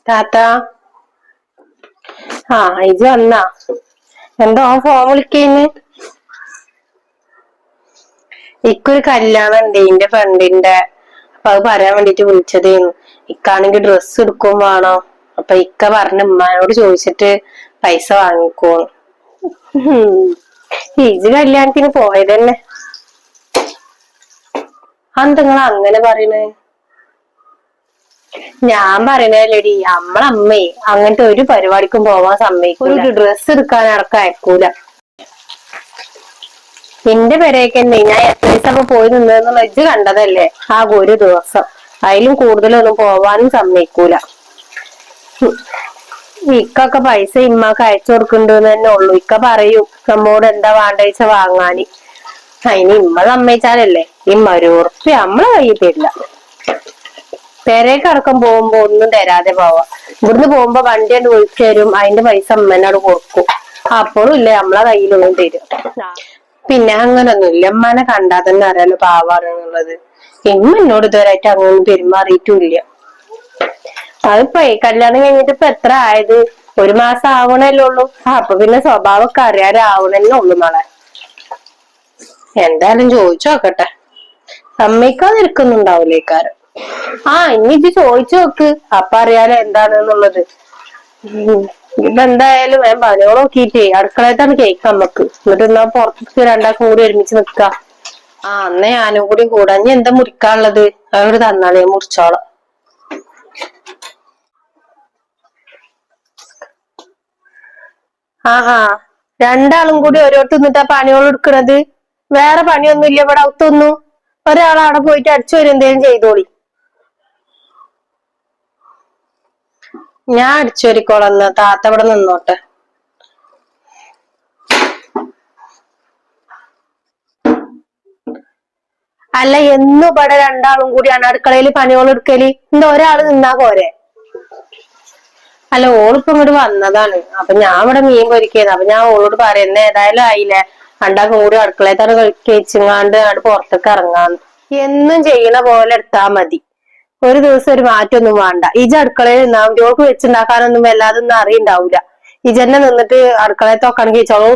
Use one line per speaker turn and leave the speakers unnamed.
താത്ത ഇജ് വന്നാ എന്തോ ഫോൺ വിളിക്കയിന്ന്? ഇക്കൊരു കല്യാണം ഉണ്ട് എന്റെ ഫ്രണ്ടിന്റെ. അപ്പൊ അത് പറയാൻ വേണ്ടിട്ട് വിളിച്ചതേന്നു. ഇക്കാണെങ്കിൽ ഡ്രസ്സ് എടുക്കും വേണോ. അപ്പൊ ഇക്ക പറഞ്ഞ ഉമ്മാനോട് ചോദിച്ചിട്ട് പൈസ വാങ്ങിക്കോന്ന്. ഇജ് കല്യാണത്തിന് പോയതന്നെ. അതെന്താ നിങ്ങൾ അങ്ങനെ പറയണേ? ഞാൻ പറയണല്ലേടി, നമ്മളമ്മേ അങ്ങനത്തെ ഒരു പരിപാടിക്കും പോവാൻ സമ്മതിക്കൂല. ഒരു ഡ്രസ്സ് എടുക്കാൻ അടക്കം അയക്കൂല. എന്റെ പെരേക്ക് തന്നെ ഞാൻ എത്ര ദിവസം പോയി നിന്നതെന്നുള്ള ഇജ്ജ് കണ്ടതല്ലേ. ഒരു ദിവസം അതിലും കൂടുതലൊന്നും പോവാനും സമ്മതിക്കൂല. ഇക്കൊക്കെ പൈസ ഇമ്മക്ക് അയച്ചു കൊടുക്കണ്ടെന്ന് തന്നെ ഉള്ളു. ഇക്ക പറയും നമ്മോട് എന്താ വേണ്ടച്ച വാങ്ങാന്. അതിന് ഇമ്മ സമ്മതിച്ചാലല്ലേ. ഇമ്മ ഒരു ഉറുപ്പ്യ നമ്മളെ കയ്യിൽ തരില്ല. പെരേക്കടക്കം പോകുമ്പോ ഒന്നും തരാതെ പോവാ. ഇവിടുന്ന് പോകുമ്പോ വണ്ടി കൊണ്ട് വിളിച്ചു തരും. അതിന്റെ പൈസ അമ്മേനോട് കൊടുക്കും. അപ്പോഴും ഇല്ലേ നമ്മളെ കയ്യിലൊന്നും തരും. പിന്നെ അങ്ങനൊന്നുമില്ല. ഉമ്മാനെ കണ്ടാൽ തന്നെ അറിയാലോ പാവാണെന്നുള്ളത്. ഇമ്മ എന്നോട് ഇതുവരെയായിട്ട് അങ്ങനെ പെരുമാറിയിട്ടുമില്ല. അതിപ്പോ കല്യാണം കഴിഞ്ഞിട്ട് ഇപ്പൊ എത്ര ആയത്? 1 മാസം ആവണല്ലേ ഉള്ളൂ. അപ്പൊ പിന്നെ സ്വഭാവമൊക്കെ അറിയാനാവണല്ലേ ഉള്ളു മോളെ. എന്തായാലും ചോദിച്ചു നോക്കട്ടെ. സമ്മതിക്കാതിരിക്കുന്നുണ്ടാവില്ലേക്കാരം. ഇനി ഇത് ചോദിച്ചു നോക്ക്. അപ്പൊ അറിയാലോ എന്താണെന്നുള്ളത്. ഇപ്പൊ എന്തായാലും ഞാൻ പണിയോട് നോക്കിട്ടേ അടുക്കളയത്താണ് കേക്ക് നമ്മക്ക്. എന്നിട്ട് എന്നാ പുറത്തേക്ക് രണ്ടാൾക്കും കൂടി ഒരുമിച്ച് നിക്കാം. അന്ന് ഞാനും കൂടി കൂടാ. ഇനി എന്താ മുറിക്കാനുള്ളത് അവരോട് തന്നാളെ മുറിച്ചോളാം. രണ്ടാളും കൂടി ഓരോരുത്തർ നിന്നിട്ടാ പണിയോട് എടുക്കണത്. വേറെ പണിയൊന്നും ഇല്ല ഇവിടെ അകത്തൊന്നും. ഒരാൾ അവിടെ പോയിട്ട് അടിച്ചു വരും എന്തേലും ചെയ്തോളി. ഞാൻ അടിച്ചോരിക്കോളന്ന്. താത്ത ഇവിടെ നിന്നോട്ടെ. അല്ല, എന്നും ഇവിടെ രണ്ടാളും കൂടിയാണ് അടുക്കളയിൽ പണിയോട് എടുക്കല്. എന്താ ഒരാള് നിന്നാ പോരെ? അല്ല, ഓളിപ്പോ ഇങ്ങോട്ട് വന്നതാണ്. അപ്പൊ ഞാൻ ഇവിടെ മീൻ പൊരിക്കുന്നത്. അപ്പൊ ഞാൻ ഓളോട് പറയുന്ന ഏതായാലും ആയില്ലേ, രണ്ടാൾക്കും കൂടി അടുക്കളയിൽ തന്നെ കഴിച്ചിങ്ങാണ്ട് പുറത്തേക്ക് ഇറങ്ങാന്ന്. എന്നും ചെയ്യണ പോലെ എടുത്താ മതി. ഒരു ദിവസം ഒരു മാറ്റൊന്നും വേണ്ട. ഇജ് അടുക്കളയിൽ നിന്നാ ഓൾക്ക് വെച്ചുണ്ടാക്കാനൊന്നും വല്ലാതൊന്നും അറിയണ്ടാവൂല. ഇജന്നെ നിന്നിട്ട് അടുക്കളയത്തൊക്കെ ചോളൂ